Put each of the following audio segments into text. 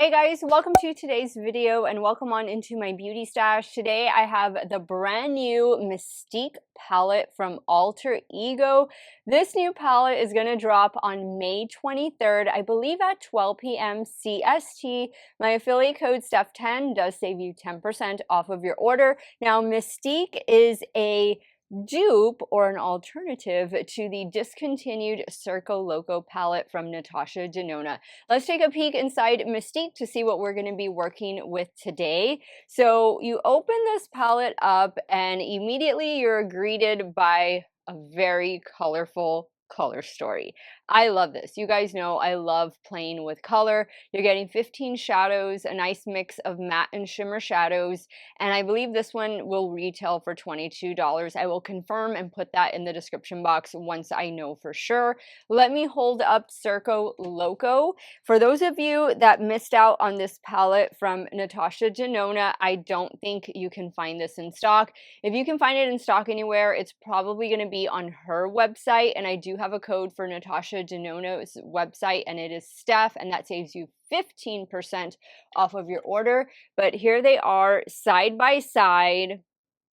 Hey guys, welcome to today's video and welcome on into my beauty stash. Today I have the brand new Mystique palette from Alter Ego. This new palette is going to drop on May 23rd, I believe at 12 p.m. CST. My affiliate code Steff10 does save you 10% off of your order. Now Mystique is a dupe or an alternative to the discontinued Circo Loco palette from Natasha Denona. Let's take a peek inside Mystique to see what we're going to be working with today. So you open this palette up and immediately you're greeted by a very colorful color story. I love this. You guys know I love playing with color. You're getting 15 shadows, a nice mix of matte and shimmer shadows, and I believe this one will retail for $22. I will confirm and put that in the description box once I know for sure. Let me hold up Circo Loco. For those of you that missed out on this palette from Natasha Denona, I don't think you can find this in stock. If you can find it in stock anywhere, it's probably going to be on her website, and I do have a code for Natasha Denona's website, and it is Steff, and that saves you 15% off of your order. But here they are side by side.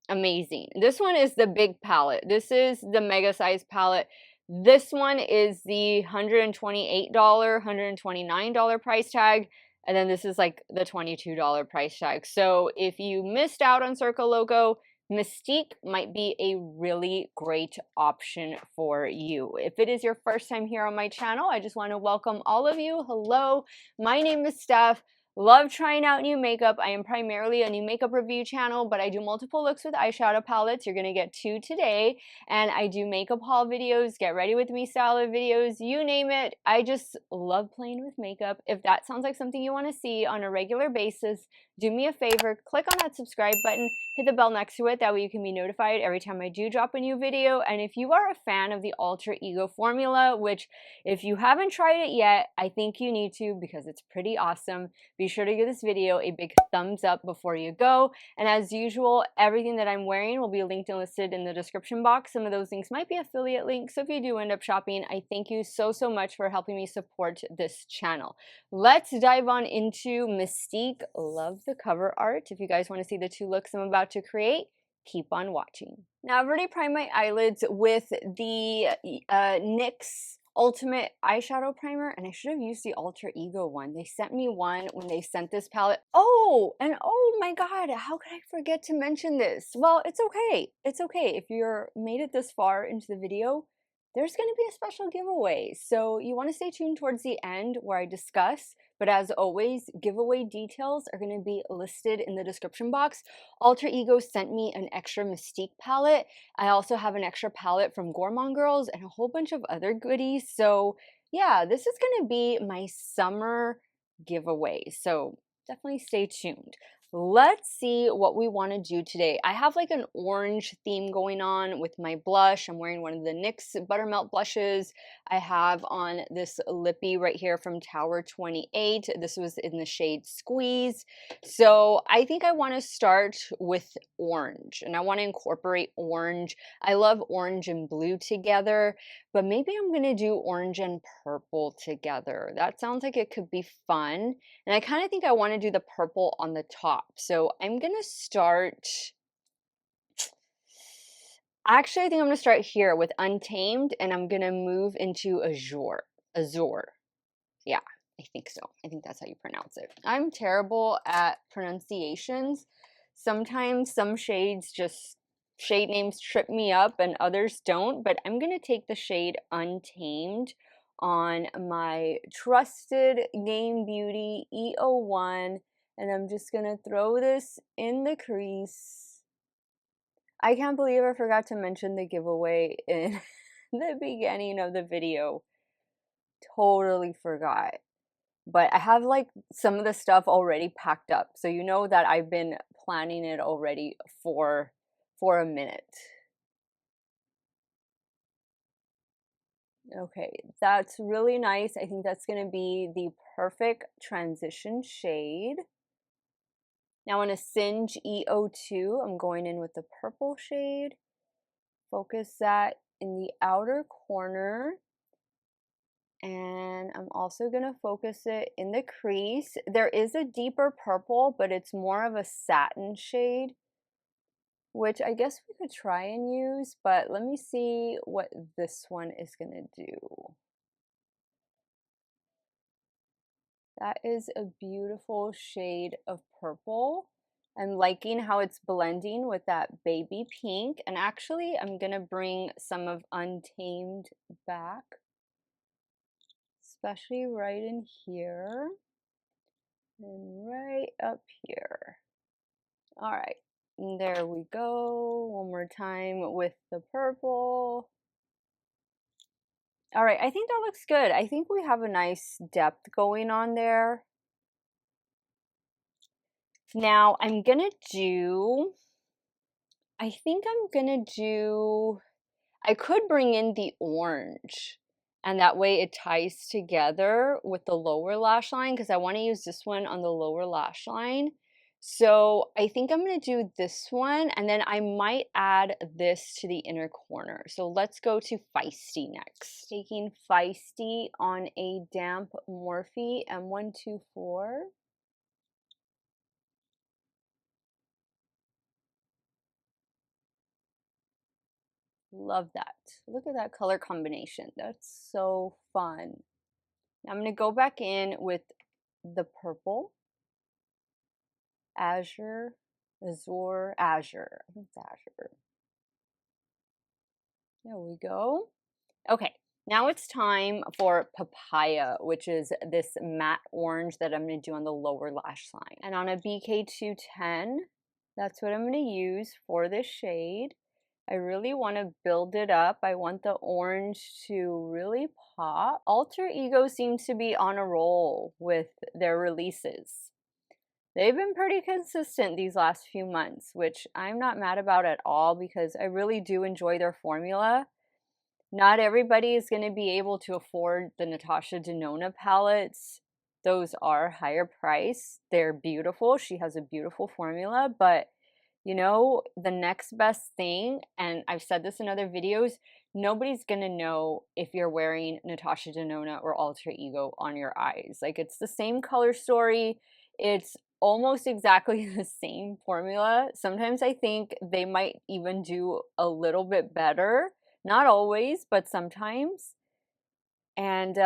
Amazing. This one is the big palette. This is the mega size palette. This one is the $128, $129 price tag. And then this is like the $22 price tag. So if you missed out on Circo Loco, Mystique might be a really great option for you. If it is your first time here on my channel, I just want to welcome all of you. Hello, my name is Steff. Love trying out new makeup. I am primarily a new makeup review channel, but I do multiple looks with eyeshadow palettes. You're going to get 2 today. And I do makeup haul videos, get ready with me style of videos, you name it. I just love playing with makeup. If that sounds like something you want to see on a regular basis, do me a favor, click on that subscribe button, hit the bell next to it, that way you can be notified every time I do drop a new video. And if you are a fan of the Alter Ego formula, which if you haven't tried it yet, I think you need to because it's pretty awesome. Be sure to give this video a big thumbs up before you go. And as usual, everything that I'm wearing will be linked and listed in the description box. Some of those links might be affiliate links, so if you do end up shopping, I thank you so much for helping me support this channel. Let's dive on into Mystique. Love the cover art. If you guys want to see the 2 looks I'm about to create, keep on watching. Now I've already primed my eyelids with the NYX Ultimate Eyeshadow Primer, and I should have used the Alter Ego one. They sent me one when they sent this palette. Oh, and oh my god, how could I forget to mention this? Well, it's okay. It's okay. If you're made it this far into the video, there's going to be a special giveaway. So you want to stay tuned towards the end where I discuss, but as always, giveaway details are going to be listed in the description box. Alter Ego sent me an extra Mystique palette. I also have an extra palette from Gourmand Girls and a whole bunch of other goodies. So yeah, this is going to be my summer giveaway. So definitely stay tuned. Let's see what we want to do today. I have like an orange theme going on with my blush. I'm wearing one of the NYX Buttermelt blushes. I have on this lippy right here from Tower 28. This was in the shade Squeeze. So I think I want to start with orange, and I want to incorporate orange. I love orange and blue together, but maybe I'm going to do orange and purple together. That sounds like it could be fun. And I kind of think I want to do the purple on the top. So I'm going to start, actually I think I'm going to start here with Untamed, and I'm going to move into Azure. Yeah, I think so. I think that's how you pronounce it. I'm terrible at pronunciations. Sometimes some shades just, shade names trip me up and others don't, but I'm going to take the shade Untamed on my trusted Game Beauty E01, and I'm just going to throw this in the crease. I can't believe I forgot to mention the giveaway in the beginning of the video. Totally forgot. But I have like some of the stuff already packed up, so you know that I've been planning it already for a minute. Okay, that's really nice. I think that's going to be the perfect transition shade. Now in a Singe E02, I'm going in with the purple shade. Focus that in the outer corner. And I'm also going to focus it in the crease. There is a deeper purple, but it's more of a satin shade, which I guess we could try and use, but let me see what this one is going to do. That is a beautiful shade of purple. I'm liking how it's blending with that baby pink. And actually, I'm going to bring some of Untamed back, especially right in here and right up here. All right, and there we go. One more time with the purple. All right, I think that looks good. I think we have a nice depth going on there. Now I'm gonna do, I think I'm gonna do, I could bring in the orange and that way it ties together with the lower lash line because I want to use this one on the lower lash line. So I think I'm going to do this one and then I might add this to the inner corner. So let's go to Feisty next. Taking Feisty on a damp Morphe M124. Love that. Look at that color combination. That's so fun. Now I'm going to go back in with the purple. Azure, Azure, Azure. I think it's Azure. There we go. Okay, now it's time for Papaya, which is this matte orange that I'm going to do on the lower lash line. And on a BK210, that's what I'm going to use for this shade. I really want to build it up. I want the orange to really pop. Alter Ego seems to be on a roll with their releases. They've been pretty consistent these last few months, which I'm not mad about at all because I really do enjoy their formula. Not everybody is going to be able to afford the Natasha Denona palettes. Those are higher price. They're beautiful. She has a beautiful formula, but you know, the next best thing, and I've said this in other videos, nobody's going to know if you're wearing Natasha Denona or Alter Ego on your eyes. Like, it's the same color story. It's almost exactly the same formula. Sometimes I think they might even do a little bit better. Not always, but sometimes. And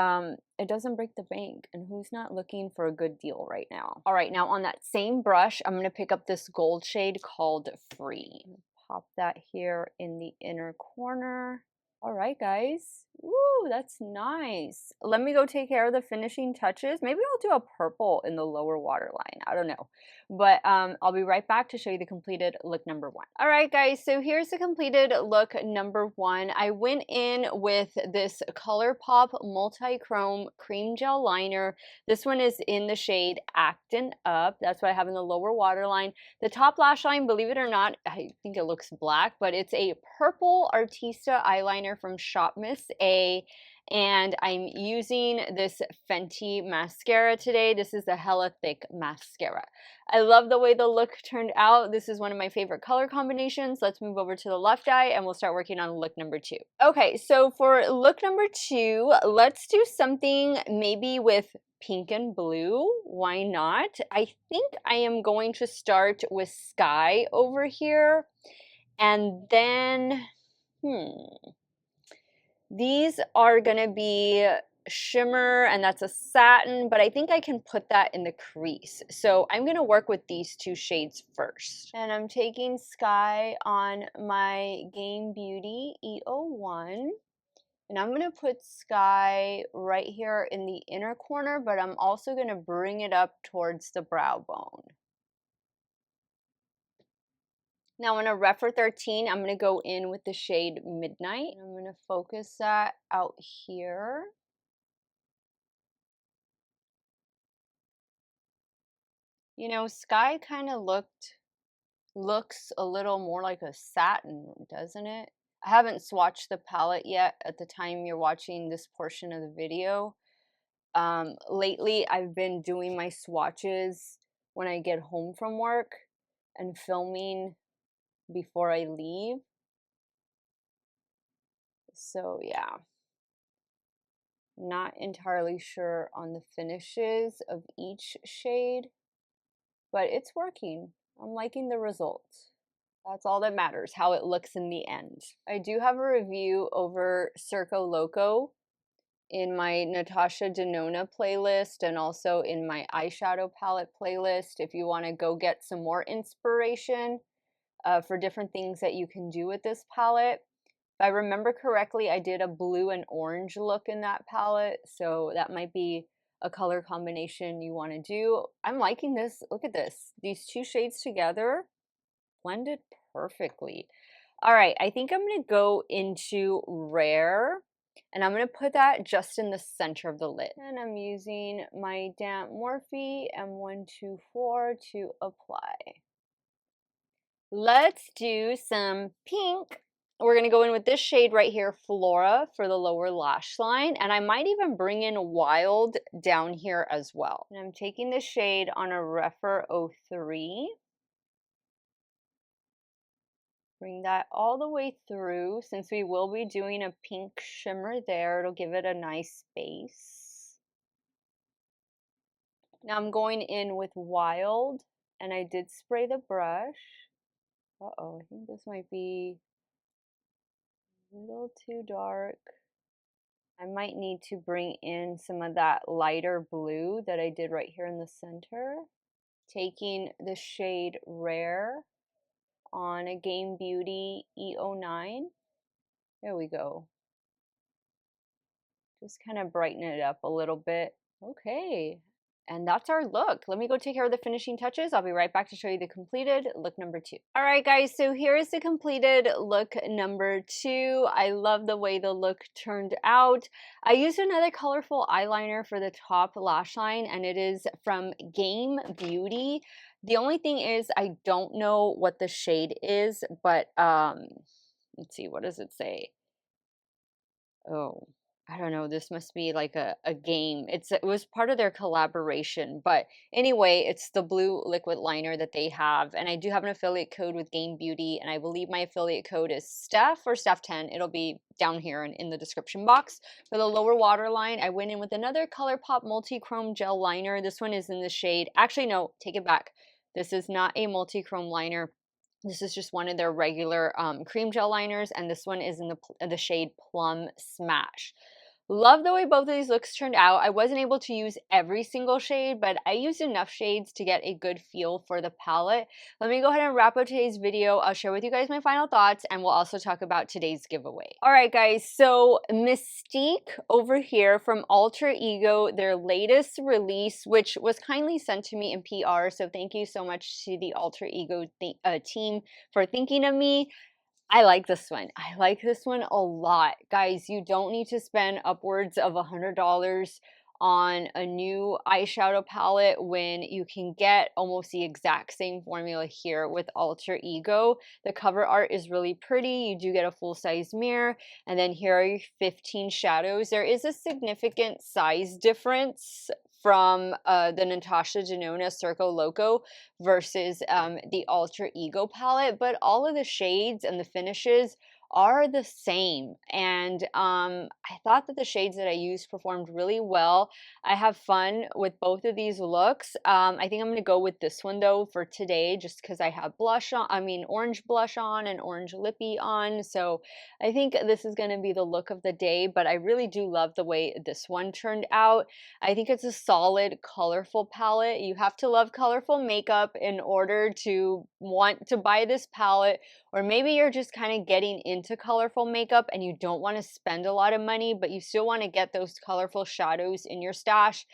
it doesn't break the bank. And who's not looking for a good deal right now? All right, now on that same brush, I'm going to pick up this gold shade called Free. Pop that here in the inner corner. All right, guys. Woo, that's nice. Let me go take care of the finishing touches. Maybe I'll do a purple in the lower waterline. I don't know. But I'll be right back to show you the completed look number one. All right, guys. So here's the completed look number one. I went in with this ColourPop Multi-Chrome Cream Gel Liner. This one is in the shade Actin' Up. That's what I have in the lower waterline. The top lash line, believe it or not, I think it looks black, but it's a purple Artista eyeliner from Shop Miss A, and I'm using this Fenty mascara today. This is the Hella Thick mascara. I love the way the look turned out. This is one of my favorite color combinations. Let's move over to the left eye and we'll start working on look number two. Okay, so for look number two, let's do something maybe with pink and blue. Why not? I think I am going to start with Sky over here. And then, these are going to be shimmer, and that's a satin, but I think I can put that in the crease. So I'm going to work with these two shades first. And I'm taking Sky on my Game Beauty E01. And I'm going to put Sky right here in the inner corner, but I'm also going to bring it up towards the brow bone. Now on a Refer 13, I'm going to go in with the shade Midnight. I'm going to focus that out here. You know, Sky kind of looks a little more like a satin, doesn't it? I haven't swatched the palette yet at the time you're watching this portion of the video. Lately, I've been doing my swatches when I get home from work and filming before I leave. So yeah. Not entirely sure on the finishes of each shade, but it's working. I'm liking the results. That's all that matters, how it looks in the end. I do have a review over Circo Loco in my Natasha Denona playlist and also in my eyeshadow palette playlist if you want to go get some more inspiration for different things that you can do with this palette. If I remember correctly, I did a blue and orange look in that palette, so that might be a color combination you want to do. I'm liking this. Look at this. These two shades together blended perfectly. All right, I think I'm going to go into Rare, and I'm going to put that just in the center of the lid. And I'm using my damp Morphe M124 to apply. Let's do some pink. We're going to go in with this shade right here, Flora, for the lower lash line. And I might even bring in Wild down here as well. And I'm taking this shade on a Rephr 03. Bring that all the way through. Since we will be doing a pink shimmer there, it'll give it a nice base. Now I'm going in with Wild, and I did spray the brush. Uh-oh, I think this might be a little too dark. I might need to bring in some of that lighter blue that I did right here in the center. Taking the shade Rare on a Game Beauty E09. There we go. Just kind of brighten it up a little bit. Okay, and that's our look. Let me go take care of the finishing touches. I'll be right back to show you the completed look number 2. All right, guys, so here is the completed look number 2. I love the way the look turned out. I used another colorful eyeliner for the top lash line, and it is from Game Beauty. The only thing is I don't know what the shade is, but let's see, what does it say? Oh, I don't know. This must be like a game. It was part of their collaboration. But anyway, it's the blue liquid liner that they have. And I do have an affiliate code with Game Beauty. And I believe my affiliate code is Steff or Steff10. It'll be down here and in the description box. For the lower waterline, I went in with another ColourPop Multi-Chrome Gel Liner. This one is in the shade. Actually, no, take it back. This is not a multi-chrome liner. This is just one of their regular cream gel liners, and this one is in the shade Plum Smash. Love the way both of these looks turned out. I wasn't able to use every single shade, but I used enough shades to get a good feel for the palette. Let me go ahead and wrap up today's video. I'll share with you guys my final thoughts, and we'll also talk about today's giveaway. All right, guys, so Mystique over here from Alter Ego, their latest release, which was kindly sent to me in PR, so thank you so much to the Alter Ego team for thinking of me. I like this one. I like this one a lot. Guys, you don't need to spend upwards of $100 on a new eyeshadow palette when you can get almost the exact same formula here with Alter Ego. The cover art is really pretty. You do get a full-size mirror, and then here are your 15 shadows. There is a significant size difference from the Natasha Denona Circo Loco versus the Alter Ego palette, but all of the shades and the finishes are the same. And I thought that the shades that I used performed really well. I have fun with both of these looks. I think I'm going to go with this one though for today, just because I have blush on, orange blush on and orange lippy on. So I think this is going to be the look of the day, but I really do love the way this one turned out. I think it's a solid, colorful palette. You have to love colorful makeup in order to want to buy this palette, or maybe you're just kind of getting into colorful makeup and you don't want to spend a lot of money, but you still want to get those colorful shadows in your stash.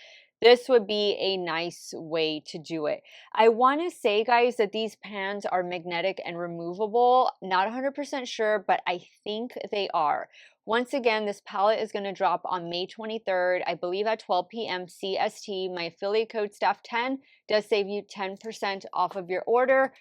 This would be a nice way to do it. I want to say, guys, that these pans are magnetic and removable. Not 100% sure, but I think they are. Once again, this palette is going to drop on May 23rd, I believe at 12 p.m. CST. My affiliate code Steff10 does save you 10% off of your order.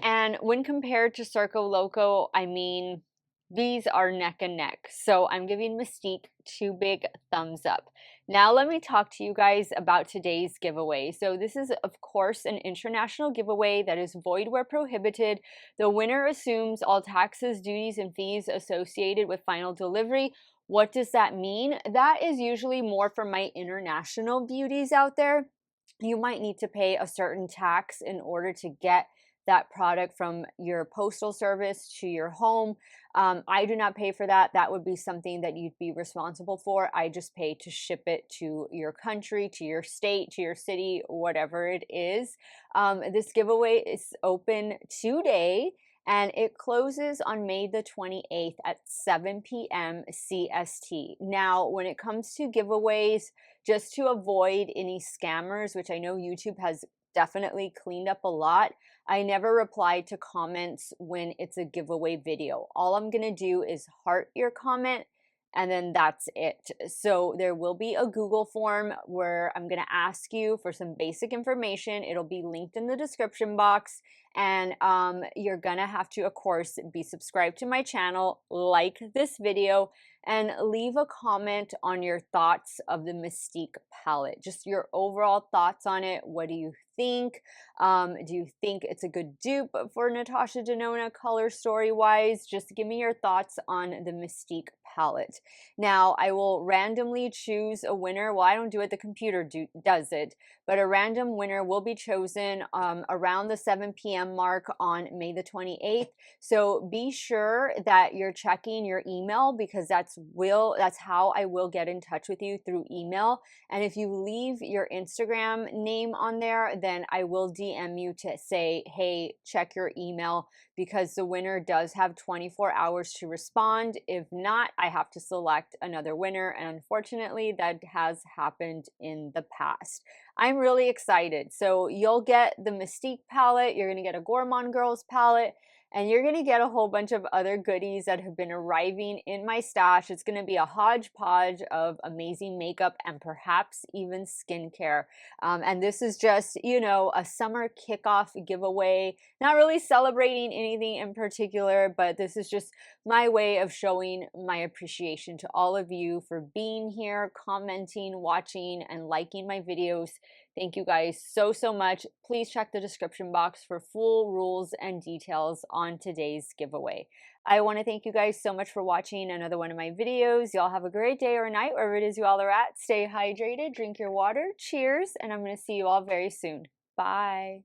And when compared to Circo Loco, I mean, these are neck and neck. So I'm giving Mystique 2 big thumbs up. Now let me talk to you guys about today's giveaway. So this is, of course, an international giveaway that is void where prohibited. The winner assumes all taxes, duties, and fees associated with final delivery What does that mean? That is usually more for my international beauties out there. You might need to pay a certain tax in order to get that product from your postal service to your home. I do not pay for that. That would be something that you'd be responsible for. I just pay to ship it to your country, to your state, to your city, whatever it is. This giveaway is open today and it closes on May the 28th at 7 p.m. CST. Now, when it comes to giveaways, just to avoid any scammers, which I know YouTube has definitely cleaned up a lot, I never reply to comments when it's a giveaway video. All I'm going to do is heart your comment and then that's it. So there will be a Google form where I'm going to ask you for some basic information. It'll be linked in the description box. And you're going to have to, of course, be subscribed to my channel, like this video, and leave a comment on your thoughts of the Mystique palette. Just your overall thoughts on it. What do you think? Do you think it's a good dupe for Natasha Denona color story wise? Just give me your thoughts on the Mystique palette. Now, I will randomly choose a winner. Well, I don't do it, the computer does it, but a random winner will be chosen around the 7 p.m. mark on May the 28th. So be sure that you're checking your email because that's how I will get in touch with you, through email. And if you leave your Instagram name on there, then I will DM you to say, hey, check your email, because the winner does have 24 hours to respond. If not, I have to select another winner. And unfortunately, that has happened in the past. I'm really excited. So you'll get the Mystique palette, you're going to get a Gourmand Girls palette, and you're going to get a whole bunch of other goodies that have been arriving in my stash. It's going to be a hodgepodge of amazing makeup and perhaps even skincare. And this is just, you know, a summer kickoff giveaway. Not really celebrating anything in particular, but this is just my way of showing my appreciation to all of you for being here, commenting, watching, and liking my videos. Thank you guys so, so much. Please check the description box for full rules and details on today's giveaway. I want to thank you guys so much for watching another one of my videos. Y'all have a great day or night, wherever it is you all are at. Stay hydrated, drink your water. Cheers, and I'm going to see you all very soon. Bye.